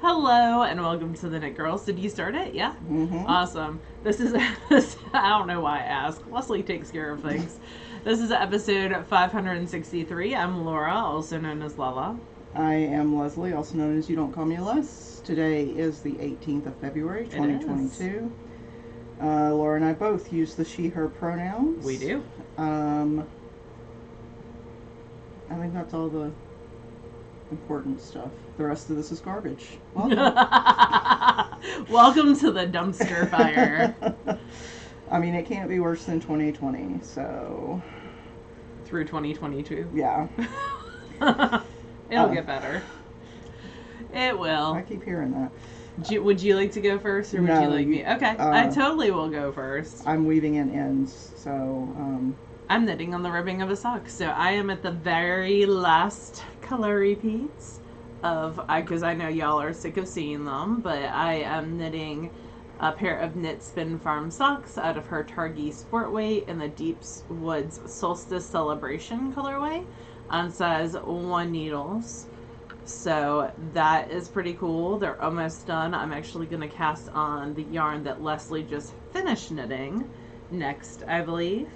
Hello and welcome to the Knit Girls. Did you start it? Yeah? Mm-hmm. Awesome. This is, I don't know why I ask. Leslie takes care of things. This is episode 563. I'm Laura, also known as Lala. I am Leslie, also known as You Don't Call Me Les. Today is the 18th of February, 2022. Laura and I both use the she, her pronouns. We do. I think that's all the important stuff. The rest of this is garbage. Welcome. Welcome to the dumpster fire. I mean, it can't be worse than 2020, so... Through 2022. Yeah. It'll get better. It will. I keep hearing that. Would you like to go first, or would you like me? Okay, I totally will go first. I'm weaving in ends, so... I'm knitting on the ribbing of a sock, so I am at the very last color repeats of, because I know y'all are sick of seeing them, but I am knitting a pair of Knit Spin Farm socks out of her Targhee Sport Weight in the Deep Woods Solstice Celebration colorway on size 1 needles. So that is pretty cool. They're almost done. I'm actually going to cast on the yarn that Leslie just finished knitting next, I believe.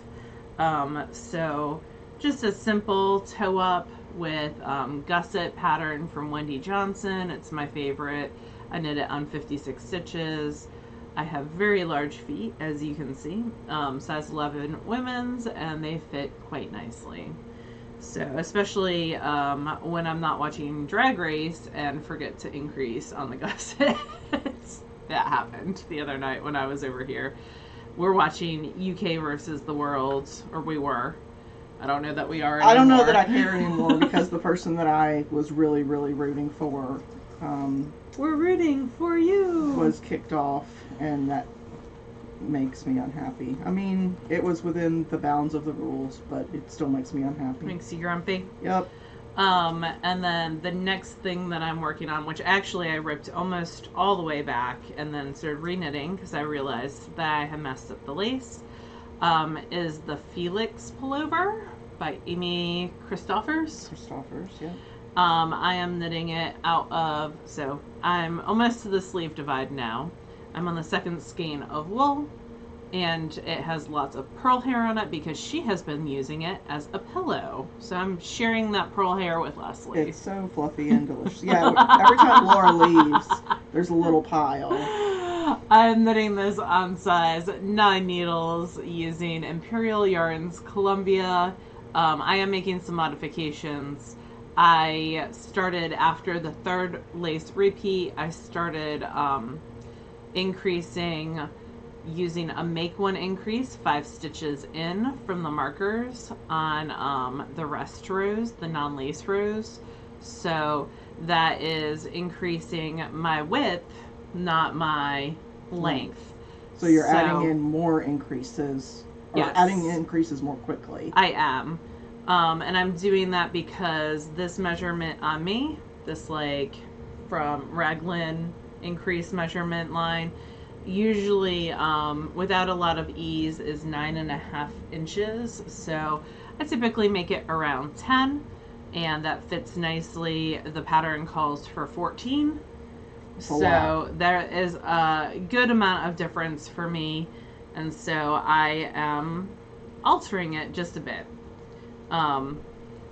So just a simple toe up with gusset pattern from Wendy Johnson. It's my favorite. I knit it on 56 stitches. I have very large feet, as you can see, size 11 women's, and they fit quite nicely. So especially when I'm not watching Drag Race and forget to increase on the gussets. That happened the other night when I was over here. We're watching UK versus the world, or we were. I don't know that we are anymore. I don't know that I care anymore because the person that I was really, really rooting for... we're rooting for you! ...was kicked off, and that makes me unhappy. I mean, it was within the bounds of the rules, but it still makes me unhappy. Makes you grumpy? Yep. And then the next thing that I'm working on, which actually I ripped almost all the way back and then started re-knitting because I realized that I had messed up the lace, is the Felix Pullover by Amy Christoffers. Yeah. I am knitting it out of, so I'm almost to the sleeve divide now. I'm on the second skein of wool, and it has lots of pearl hair on it because she has been using it as a pillow. So I'm sharing that pearl hair with Leslie. It's so fluffy and delicious. Yeah, every time Laura leaves, there's a little pile. I'm knitting this on size 9 needles using Imperial Yarns Columbia. I am making some modifications. I started after the third lace repeat. I started increasing using a make one increase 5 stitches in from the markers on the rest rows, the non-lace rows. So that is increasing my width, not my length. So you're adding in more increases, or yes, adding increases more quickly. I am. And I'm doing that because this measurement on me, this like from Raglan increase measurement line, usually without a lot of ease is 9.5 inches. So I typically make it around 10, and that fits nicely. The pattern calls for 14. So there is a good amount of difference for me, and so I am altering it just a bit.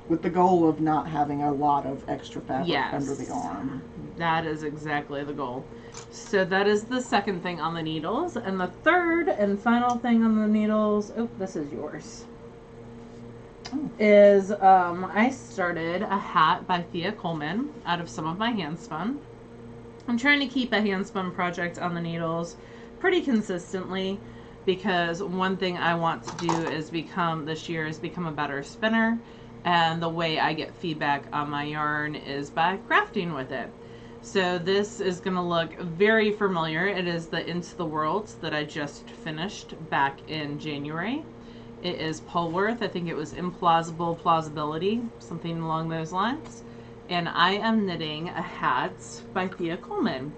With the goal of not having a lot of extra fabric yes, under the arm. That is exactly the goal. So that is the second thing on the needles. And the third and final thing on the needles, oh, this is yours, is I started a hat by Thea Coleman out of some of my hand spun. I'm trying to keep a hand spun project on the needles pretty consistently because one thing I want to do is this year is become a better spinner, and the way I get feedback on my yarn is by crafting with it. So this is going to look very familiar. It is the Into the Worlds that I just finished back in January. It is Pullover. I think it was Implausible Plausibility, something along those lines. And I am knitting a hat by Thea Coleman.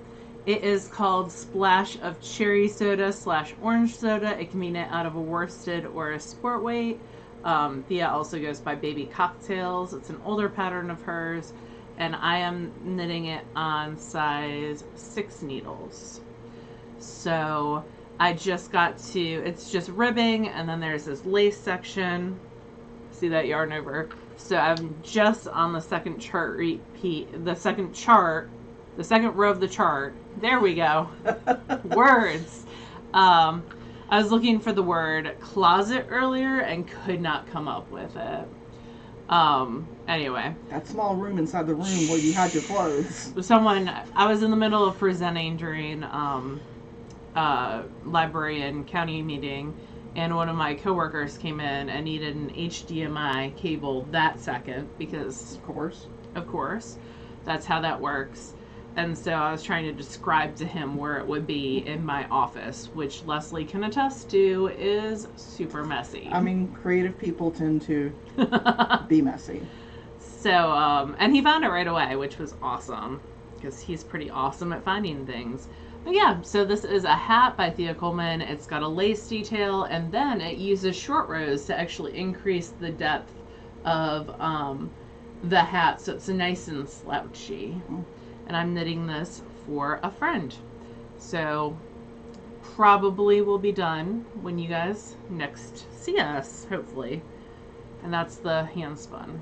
It is called Splash of Cherry Soda / Orange Soda. It can be knit out of a worsted or a sport weight. Thea also goes by Baby Cocktails. It's an older pattern of hers. and I am knitting it on size 6 needles. So I just got to, it's just ribbing, and then there's this lace section. See that yarn over? So I'm just on the second chart repeat, the second row of the chart. There we go. Words. I was looking for the word closet earlier and could not come up with it. Anyway. That small room inside the room where you had your clothes. I was in the middle of presenting during library and county meeting, and one of my coworkers came in and needed an HDMI cable that second because of course that's how that works. And so I was trying to describe to him where it would be in my office, which Leslie can attest to is super messy. I mean, creative people tend to be messy. So, and he found it right away, which was awesome because he's pretty awesome at finding things. But yeah, so this is a hat by Thea Coleman. It's got a lace detail, and then it uses short rows to actually increase the depth of the hat, so it's nice and slouchy. And I'm knitting this for a friend. So probably will be done when you guys next see us, hopefully. And that's the hand spun.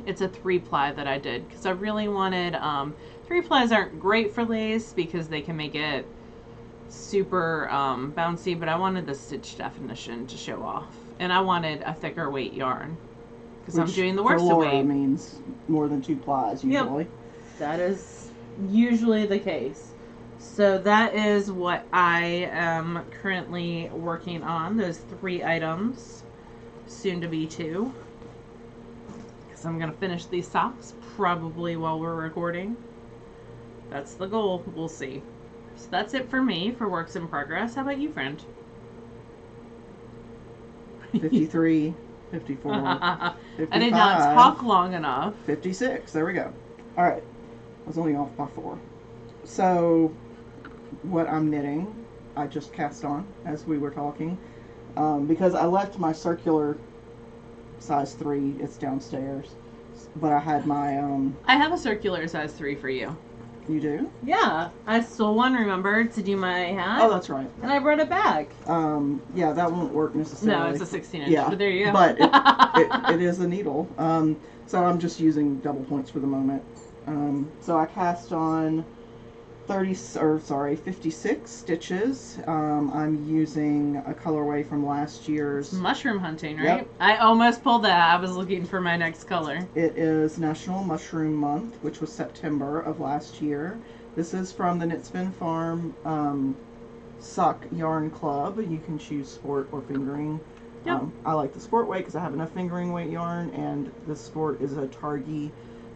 It's a 3-ply that I did because I really wanted, 3-plies aren't great for lace because they can make it super bouncy, but I wanted the stitch definition to show off. And I wanted a thicker weight yarn because I'm doing the worsted weight. Means more than 2 plies usually. Yep. That is usually the case. So that is what I am currently working on. Those 3 items, soon to be 2. Because I'm going to finish these socks probably while we're recording. That's the goal. We'll see. So that's it for me for works in progress. How about you, friend? 53, 54, 55. I did not talk long enough. 56. There we go. All right. I was only off by 4. So what I'm knitting, I just cast on as we were talking, because I left my circular size 3. It's downstairs, but I had my I have a circular size 3 for you. You do? Yeah, I stole one. Remember to do my hat? Oh, that's right. And I brought it back. Yeah, that won't work necessarily. No, it's a 16 inch. Yeah, but there you go. But it is a needle. So I'm just using double points for the moment. So I cast on 56 stitches. I'm using a colorway from last year's Mushroom hunting, right? Yep. I almost pulled that. I was looking for my next color. It is National Mushroom Month, which was September of last year. This is from the Knit Spin Farm Sock Yarn Club. You can choose sport or fingering. Yep. I like the sport weight because I have enough fingering weight yarn, and the sport is a Targhee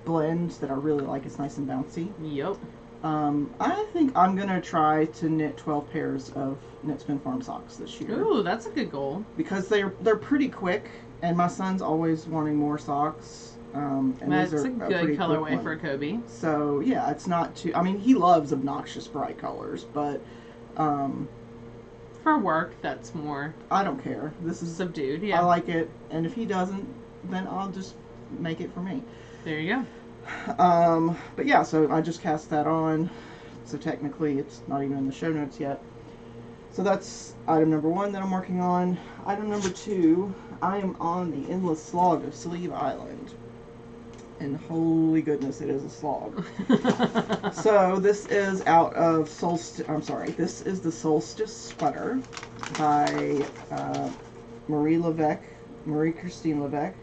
blend that I really like. It's nice and bouncy. Yep. I think I'm gonna try to knit 12 pairs of Knit Spin Farm socks this year. Ooh, that's a good goal. Because they're pretty quick, and my son's always wanting more socks. And that's these are a good colorway for Kobe. So yeah, it's not too. I mean, he loves obnoxious bright colors, but for work, that's more. I don't care. This is subdued. Yeah, I like it, and if he doesn't, then I'll just make it for me. There you go. But yeah, so I just cast that on, so technically it's not even in the show notes yet. So that's item number 1 that I'm working on. Item number 2, I am on the endless slog of Sleeve Island. And holy goodness, it is a slog. So this is out of Solstice, this is the Solstice sweater by Marie Christine Levesque.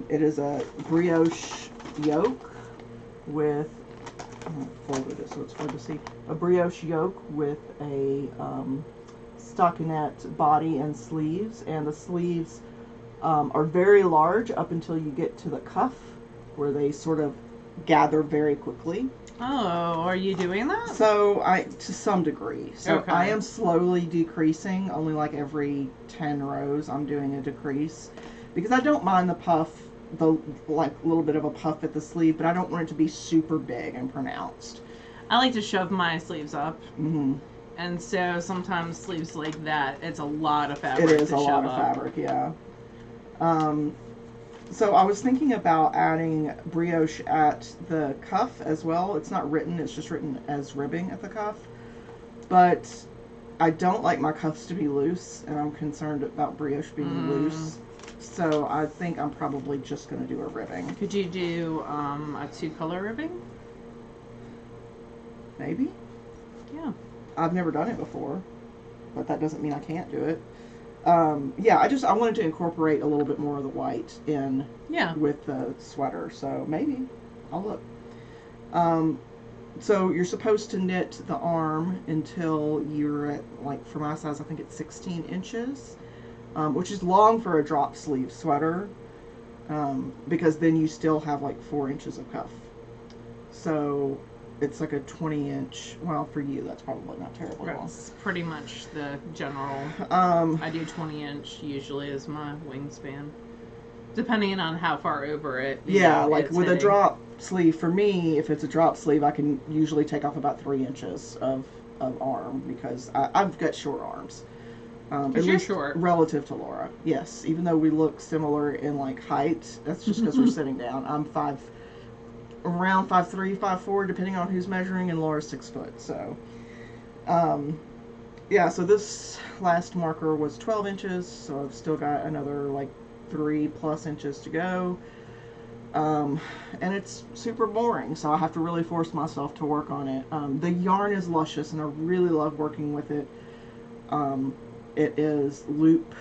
It is a brioche yoke with, I folded it so it's hard to see, a brioche yoke with a stockinette body and sleeves, and the sleeves are very large up until you get to the cuff where they sort of gather very quickly. Oh, are you doing that? So to some degree. So okay. I am slowly decreasing, only like every 10 rows I'm doing a decrease. Because I don't mind the puff, the like little bit of a puff at the sleeve, but I don't want it to be super big and pronounced. I like to shove my sleeves up. Mm-hmm. And so sometimes sleeves like that, it's a lot of fabric It is to a shove lot of up. fabric, yeah. So I was thinking about adding brioche at the cuff as well. It's not written, it's just written as ribbing at the cuff. But I don't like my cuffs to be loose, and I'm concerned about brioche being loose. So I think I'm probably just going to do a ribbing. Could you do a 2-color ribbing? Maybe. Yeah. I've never done it before, but that doesn't mean I can't do it. Yeah, I wanted to incorporate a little bit more of the white in with the sweater, so maybe I'll look. So you're supposed to knit the arm until you're at, like, for my size, I think it's 16 inches, which is long for a drop sleeve sweater, because then you still have like 4 inches of cuff. So it's like a 20-inch. Well, for you, that's probably not terribly long. That's pretty much the general. I do 20-inch usually as my wingspan, depending on how far over it. Yeah, like with a drop sleeve, for me, if it's a drop sleeve, I can usually take off about 3 inches of arm, because I've got short arms. At least short. Relative to Laura. Yes, even though we look similar in like height, that's just because we're sitting down. I'm around 5'3", 5'4", depending on who's measuring, and Laura's 6 foot. So, yeah. So this last marker was 12 inches, so I've still got another like 3+ inches to go. And it's super boring, so I have to really force myself to work on it. The yarn is luscious, and I really love working with it. It is Loop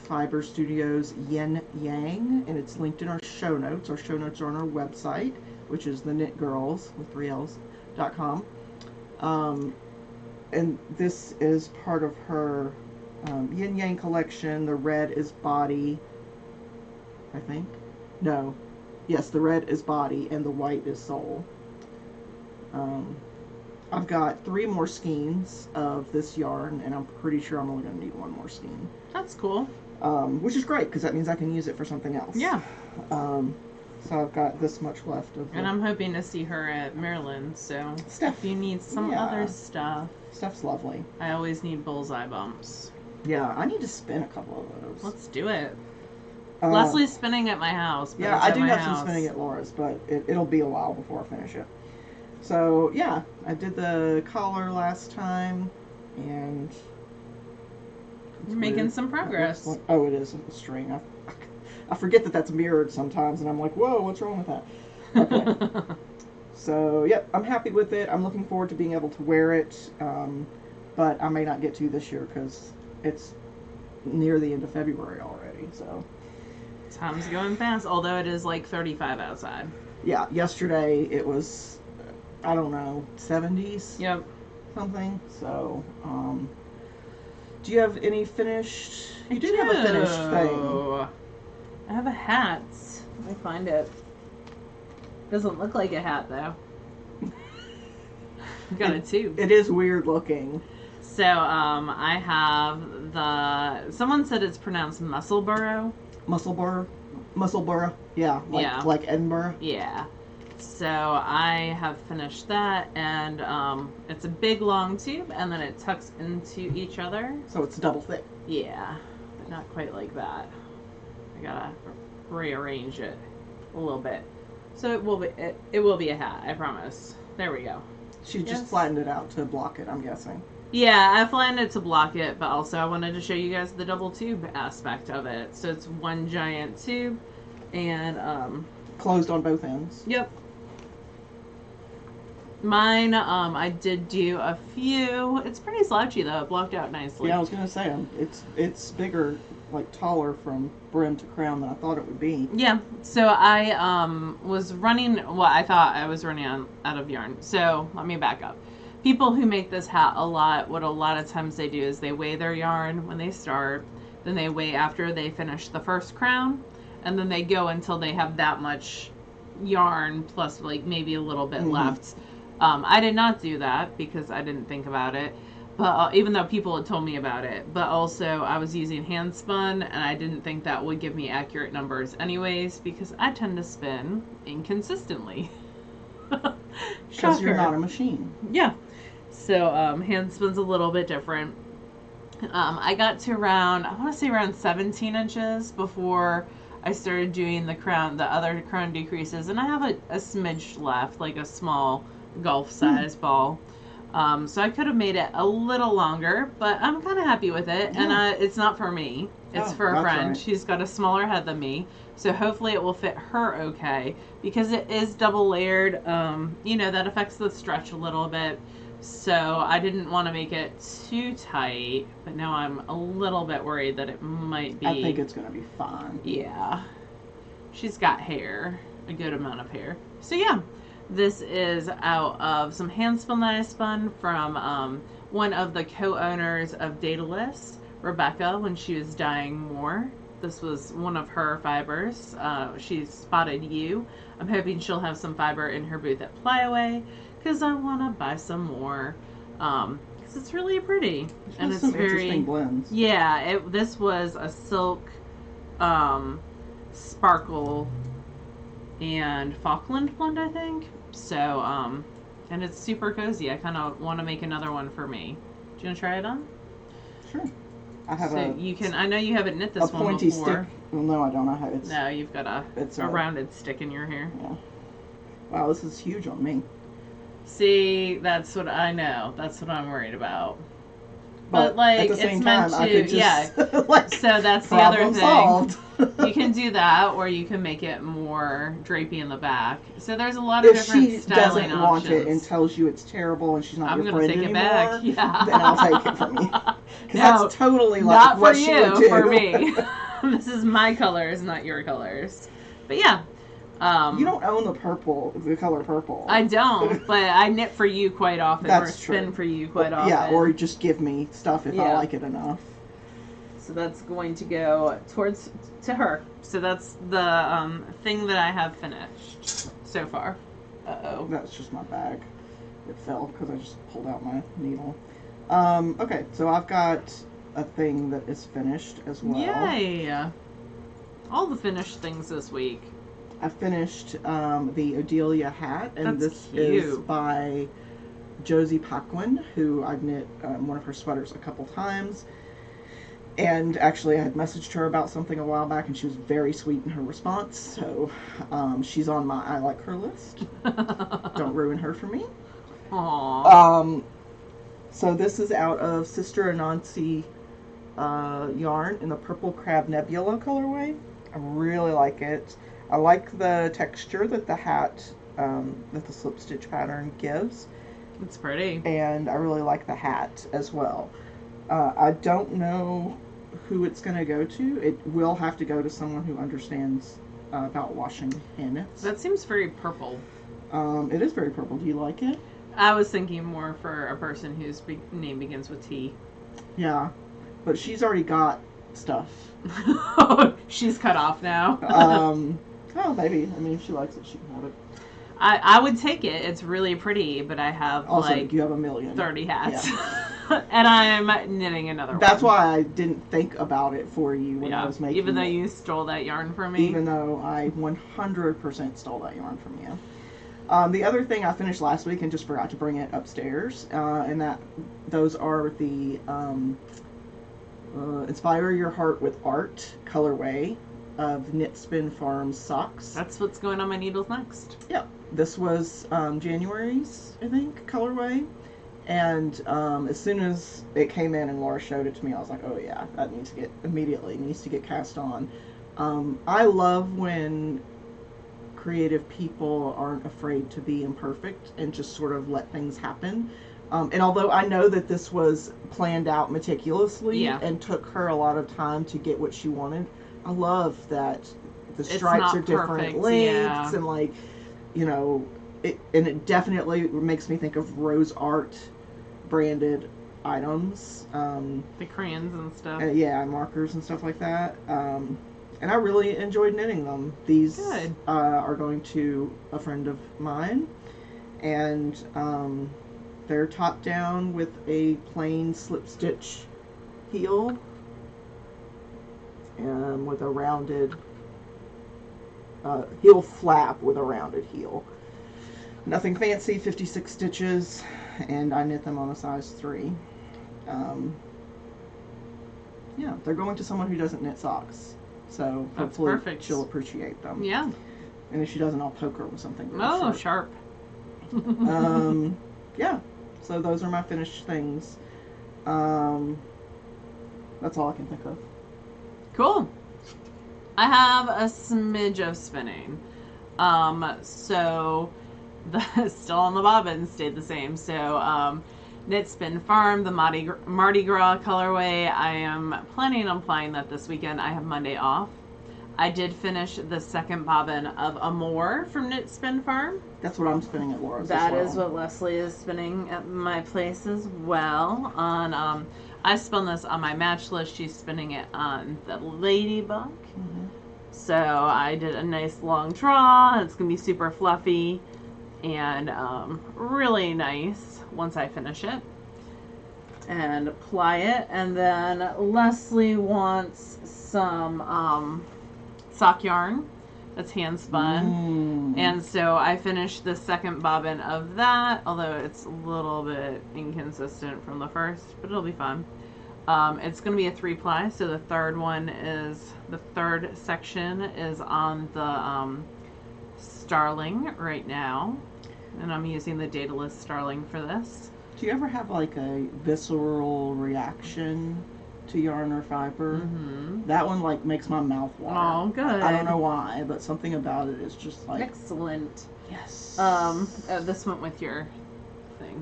Fiber Studios Yin Yang, and it's linked in our show notes. Our show notes are on our website, which is TheKnitGirlls with 3Ls.com. And this is part of her Yin Yang collection. The red is body, I think. No. Yes, the red is body, and the white is soul. I've got 3 more skeins of this yarn, and I'm pretty sure I'm only going to need 1 more skein. That's cool. Which is great, because that means I can use it for something else. Yeah. So I've got this much left of. And I'm hoping to see her at Maryland, so if you need some other stuff. Stuff's lovely. I always need bullseye bumps. Yeah, I need to spin a couple of those. Let's do it. Leslie's spinning at my house. Yeah, I do have some spinning at Laura's, but it'll be a while before I finish it. So, yeah, I did the collar last time, and... You're making some progress. Oh, it is a string. I forget that that's mirrored sometimes, and I'm like, whoa, what's wrong with that? Okay. So, yep, I'm happy with it. I'm looking forward to being able to wear it, but I may not get to this year because it's near the end of February already, so... Time's going fast, although it is like 35 outside. Yeah, yesterday it was... I don't know, 70s? Yep. Something. So, do you have any finished... You do have a finished thing. I have a hat. Let me find it. Doesn't look like a hat, though. Got a tube. It is weird looking. So, I have the... Someone said it's pronounced Mussel-Burr-Uh. Mussel-Burr-Uh. Yeah. Like Edinburgh. Yeah. So I have finished that, and it's a big long tube, and then it tucks into each other. So it's double thick. Yeah, but not quite like that. I gotta rearrange it a little bit. So it will be a hat, I promise. There we go. She just flattened it out to block it, I'm guessing. Yeah, I flattened it to block it, but also I wanted to show you guys the double tube aspect of it. So it's one giant tube, and closed on both ends. Yep. Mine, I did do a few. It's pretty slouchy though. It blocked out nicely. Yeah, I was gonna say it's bigger, like taller from brim to crown than I thought it would be. Yeah. So I was running. Well, I thought I was running out of yarn. So let me back up. People who make this hat a lot, what a lot of times they do is they weigh their yarn when they start, then they weigh after they finish the first crown, and then they go until they have that much yarn plus like maybe a little bit left. I did not do that because I didn't think about it, but even though people had told me about it, but also I was using hand spun, and I didn't think that would give me accurate numbers anyways because I tend to spin inconsistently. Because you're not a machine. Yeah. So hand spin's a little bit different. I got to around, I want to say around 17 inches before I started doing the other crown decreases, and I have a smidge left, like a small golf size ball. So I could have made it a little longer, but I'm kind of happy with it. Yeah. And it's not for me. It's for a friend. Right. She's got a smaller head than me. So hopefully it will fit her okay. Because it is double layered, that affects the stretch a little bit. So I didn't want to make it too tight. But now I'm a little bit worried that it might be. I think it's going to be fine. Yeah. She's got hair. A good amount of hair. So yeah. This is out of some hand spun that I spun from one of the co-owners of Daedalus, Rebecca, when she was dyeing more. This was one of her fibers. She spotted you. I'm hoping she'll have some fiber in her booth at Flyaway because I want to buy some more. Because it's really pretty. And it's some very interesting blends. Yeah, this was a silk sparkle and Falkland blend, I think. So, and it's super cozy. I kind of want to make another one for me. Do you want to try it on? Sure. I have I know you haven't knit this one pointy before. stick. Well, no, I don't. No, you've got a rounded stick in your hair. Yeah. Wow, this is huge on me. See, that's what I know. That's what I'm worried about. But like, at the same it's time, meant to, yeah. So that's the other thing. Solved. You can do that, or you can make it more drapey in the back. So there's a lot of different styling options. If she doesn't want it and tells you it's terrible and she's not your friend anymore, back. Yeah. Then I'll take it from you. No, that's totally like not what for she you, would do. for me. This is my colors, not your colors. But yeah. You don't own the color purple. I don't, but I knit for you quite often. That's or spin true. for you quite often. Yeah, or just give me stuff if I like it enough. So that's going to go to her. So that's the thing that I have finished so far. Uh-oh. That's just my bag. It fell because I just pulled out my needle. Okay, so I've got a thing that is finished as well. Yay! All the finished things this week. I finished the Odelia hat, and this is by Josie Paquin, who I've knit one of her sweaters a couple times. And actually, I had messaged her about something a while back, and she was very sweet in her response. So she's on my I like her list. Don't ruin her for me. Aww. So this is out of Sister Anansi yarn in the Purple Crab Nebula colorway. I really like it. I like the texture that the hat, that the slip stitch pattern gives. It's pretty. And I really like the hat as well. I don't know who it's going to go to. It will have to go to someone who understands about washing hand knits. That seems very purple. It is very purple. Do you like it? I was thinking more for a person whose name begins with T. Yeah, but she's already got stuff. She's cut off now. Oh, maybe. I mean, if she likes it, she can have it. I would take it. It's really pretty, but I have also, you have a million. 30 hats. Yeah. And I'm knitting another one. That's why I didn't think about it for you when I was making it. Even though you stole that yarn from me. Even though I 100% stole that yarn from you. The other thing I finished last week and just forgot to bring it upstairs, and those are the Inspire Your Heart with Art colorway of Knit Spin Farms socks. That's what's going on my needles next. Yeah, this was January's, I think, colorway. And as soon as it came in and Laura showed it to me, I was like, oh yeah, that needs to get cast on. I love when creative people aren't afraid to be imperfect and just sort of let things happen. And although I know that this was planned out meticulously and took her a lot of time to get what she wanted, I love that the stripes are different lengths and like, you know, it definitely makes me think of Rose Art branded items. The crayons and stuff. Yeah, markers and stuff like that. And I really enjoyed knitting them. These are going to a friend of mine, and they're top down with a plain slip stitch heel and with a rounded heel flap with a rounded heel. Nothing fancy, 56 stitches, and I knit them on a size 3. Yeah, they're going to someone who doesn't knit socks. So That's hopefully perfect. she'll appreciate them. Yeah. And if she doesn't, I'll poke her with something really Oh, sharp. sharp. Yeah. So those are my finished things. That's all I can think of. Cool. I have a smidge of spinning. So still on the bobbin stayed the same. So Knit Spin Farm, the Mardi Gras colorway. I am planning on applying that this weekend. I have Monday off. I did finish the second bobbin of Amore from Knit Spin Farm. That's what I'm spinning at Laura's. That as well. is what Leslie is spinning at my place as well. On I spun this on my match list. She's spinning it on the Ladybug. Mm-hmm. So I did a nice long draw. It's gonna be super fluffy and really nice once I finish it and apply it. And then Leslie wants some sock yarn that's hand spun. And so I finished the second bobbin of that, although it's a little bit inconsistent from the first, but it'll be fun. It's going to be a 3-ply, so the third section is on the Starling right now, and I'm using the Daedalus Starling for this. Do you ever have like a visceral reaction to yarn or fiber? Mm-hmm. That one like makes my mouth water. Oh, good. I don't know why, but something about it is just like excellent. Yes. This went with your thing.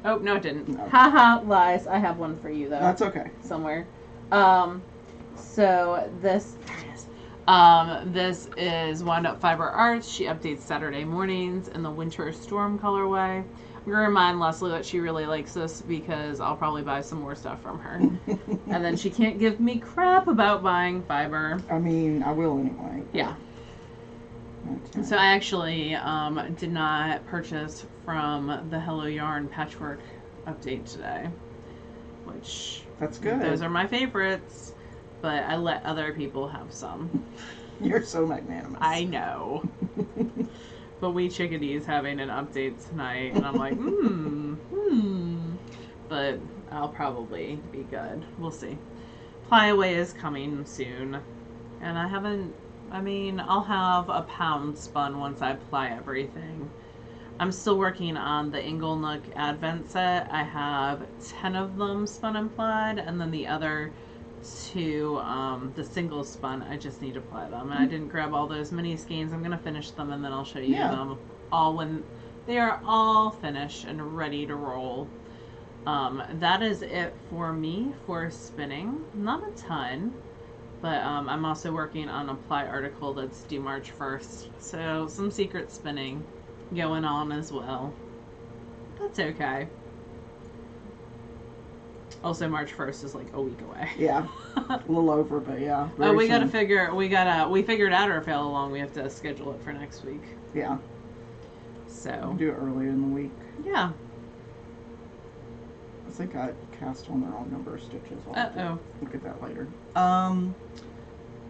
Oh, no, it didn't. No. Haha, lies. I have one for you though. That's okay. Somewhere. So this. This is Wound Up Fiber Arts. She updates Saturday mornings in the Winter Storm colorway. I'm going to remind Leslie that she really likes this because I'll probably buy some more stuff from her. And then she can't give me crap about buying fiber. I mean, I will anyway. Yeah. Okay. So I actually did not purchase from the Hello Yarn Patchwork update today, which... That's good. Those are my favorites. But I let other people have some. You're so magnanimous. I know. But We Chickadee's having an update tonight, and I'm like, But I'll probably be good. We'll see. Ply-Away is coming soon. And I'll have a pound spun once I ply everything. I'm still working on the Inglenook Advent set. I have 10 of them spun and plied, and then the other 2, the single spun, I just need to apply them. And I didn't grab all those mini skeins. I'm going to finish them and then I'll show you them all when they are all finished and ready to roll. That is it for me for spinning. Not a ton, but I'm also working on a ply article that's due March 1st. So some secret spinning going on as well. That's okay. Also, March 1st is like a week away. Yeah. A little over, but yeah. We figured out our fail along. We have to schedule it for next week. Yeah. So. We'll do it earlier in the week. Yeah. I think I cast on the wrong number of stitches. Uh-oh. Look at that later.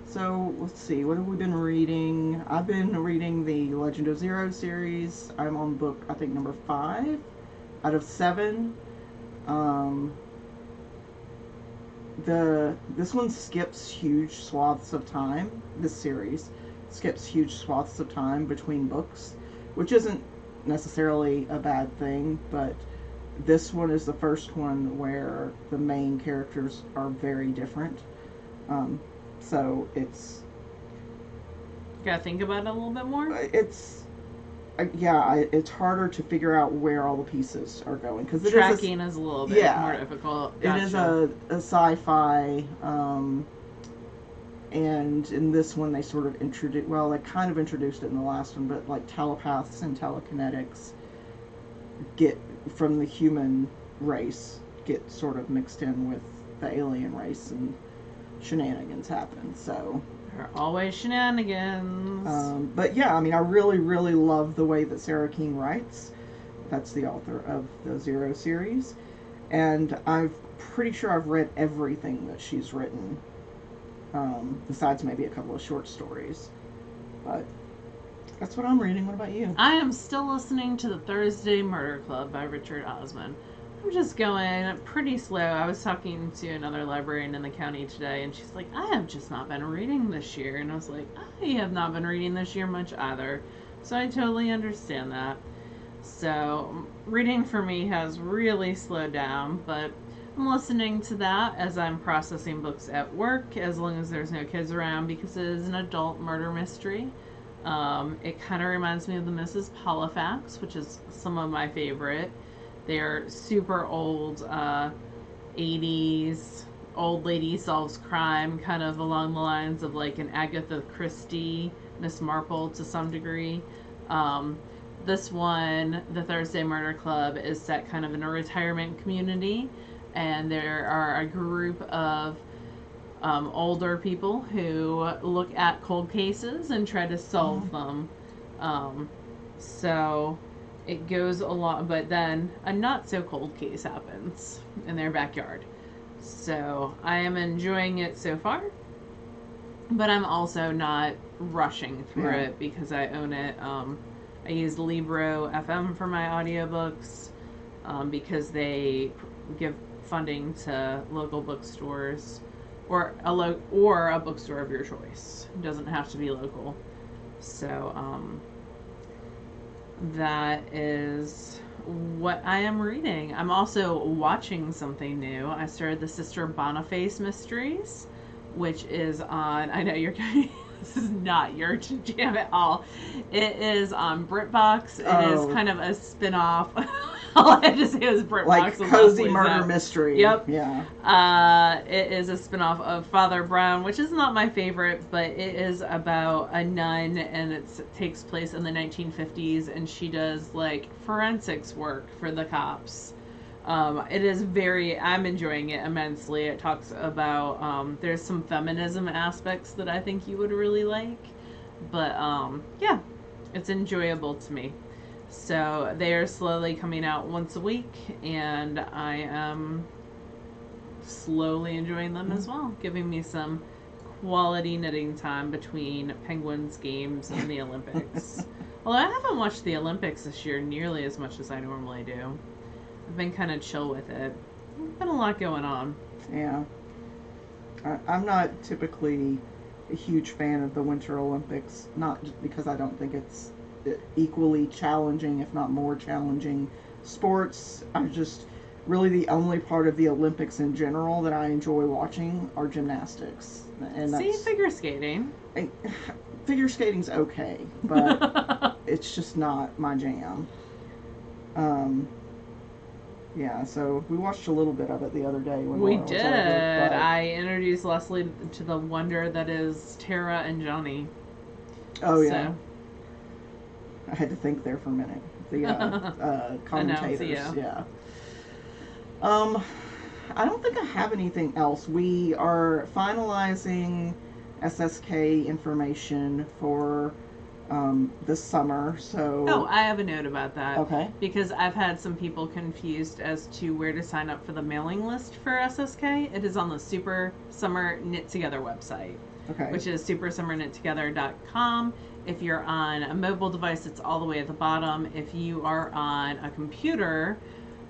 So, let's see. What have we been reading? I've been reading the Legend of Zero series. I'm on book, I think, number 5 out of 7. This one skips huge swaths of time. This series skips huge swaths of time between books, which isn't necessarily a bad thing, but this one is the first one where the main characters are very different. So it's... Gotta think about it a little bit more? It's harder to figure out where all the pieces are going. Cause tracking is a little bit more difficult. Gotcha. It is a sci-fi, and in this one they sort of they kind of introduced it in the last one, but like telepaths and telekinetics get from the human race get sort of mixed in with the alien race, and shenanigans happen. So there are always shenanigans. But yeah, I mean, I really, really love the way that Sarah King writes. That's the author of the Zero series, and I'm pretty sure I've read everything that she's written, besides maybe a couple of short stories. But that's what I'm reading. What about you? I am still listening to the Thursday Murder Club by Richard Osman. I'm just going pretty slow. I was talking to another librarian in the county today, and she's like, I have just not been reading this year. And I was like, I have not been reading this year much either. So I totally understand that. So reading for me has really slowed down, but I'm listening to that as I'm processing books at work, as long as there's no kids around, because it is an adult murder mystery. It kind of reminds me of the Mrs. Halifax, which is some of my favorite. They're super old, 80s, old lady solves crime, kind of along the lines of like an Agatha Christie, Miss Marple to some degree. This one, the Thursday Murder Club, is set kind of in a retirement community, and there are a group of older people who look at cold cases and try to solve them. So it goes along, but then a not so cold case happens in their backyard. So I am enjoying it so far, but I'm also not rushing through it because I own it. I use Libro FM for my audiobooks because they give funding to local bookstores or a bookstore of your choice. It doesn't have to be local. So that is what I am reading. I'm also watching something new. I started the Sister Boniface Mysteries, which is on, I know you're going, this is not your jam at all. It is on BritBox. It is kind of a spin-off. All I had to say was BritBox. Like cozy murder mystery. Yep. Yeah. It is a spin-off of Father Brown, which is not my favorite, but it is about a nun, and it takes place in the 1950s, and she does like forensics work for the cops. It is I'm enjoying it immensely. It talks about, there's some feminism aspects that I think you would really like, but yeah, it's enjoyable to me. So they are slowly coming out once a week, and I am slowly enjoying them as well, giving me some quality knitting time between Penguins games and the Olympics. Although I haven't watched the Olympics this year nearly as much as I normally do. I've been kind of chill with it. There's been a lot going on. Yeah. I'm not typically a huge fan of the Winter Olympics, not just because I don't think it's equally challenging, if not more challenging, sports. I'm just really the only part of the Olympics in general that I enjoy watching are gymnastics. And figure skating. Figure skating's okay, but it's just not my jam. Yeah, so we watched a little bit of it the other day when we Laura did. Was over, but I introduced Leslie to the wonder that is Tara and Johnny. Oh yeah. I had to think there for a minute. The commentators, yeah. I don't think I have anything else. We are finalizing SSK information for this summer, so... Oh, I have a note about that. Okay. Because I've had some people confused as to where to sign up for the mailing list for SSK. It is on the Super Summer Knit Together website. Okay. Which is supersummerknittogether.com. If you're on a mobile device, it's all the way at the bottom. If you are on a computer,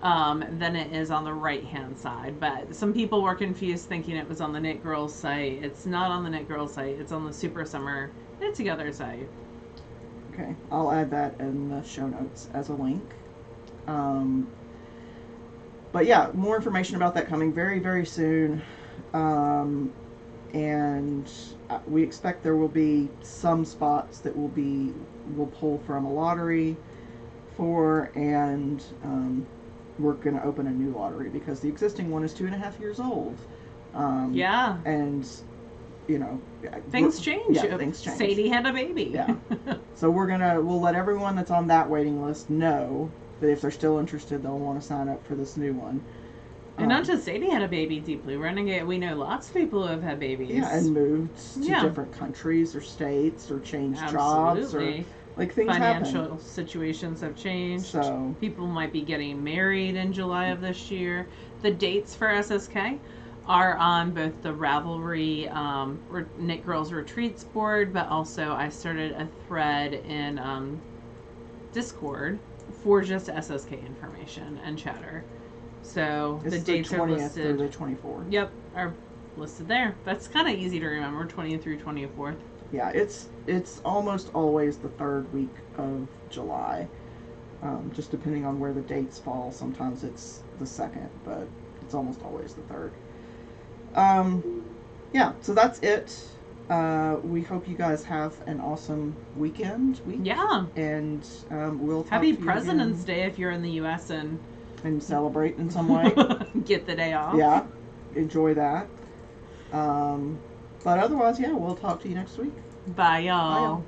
then it is on the right-hand side. But some people were confused thinking it was on the Knit Girls site. It's not on the Knit Girls site. It's on the Super Summer Knit Together site. Okay, I'll add that in the show notes as a link. But yeah, more information about that coming very, very soon. And we expect there will be some spots that we'll pull from a lottery for, and we're going to open a new lottery because the existing one is 2.5 years old. Yeah. And, you know... Things change. Yeah, things change. Sadie had a baby. Yeah. So we'll let everyone that's on that waiting list know that if they're still interested, they'll want to sign up for this new one. And not just Sadie had a baby, Deeply Renegade. We know lots of people who have had babies. Yeah, and moved to different countries or states or changed jobs or like things Financial happen. Situations have changed. So people might be getting married in July of this year. The dates for SSK are on both the Ravelry Knit Girls Retreats board, but also I started a thread in Discord for just SSK information and chatter. So It's the dates are 20th listed. through the 24th. Yep, are listed there. That's kind of easy to remember, 20th through 24th. Yeah, it's almost always the third week of July. Just depending on where the dates fall. Sometimes it's the second, but it's almost always the third. Yeah, so that's it. We hope you guys have an awesome week. Yeah. And we'll talk Happy to you President's again Day if you're in the U.S. and celebrate in some way. get the day off. Yeah, enjoy that. But otherwise, yeah, we'll talk to you next week. Bye, y'all. Bye, y'all.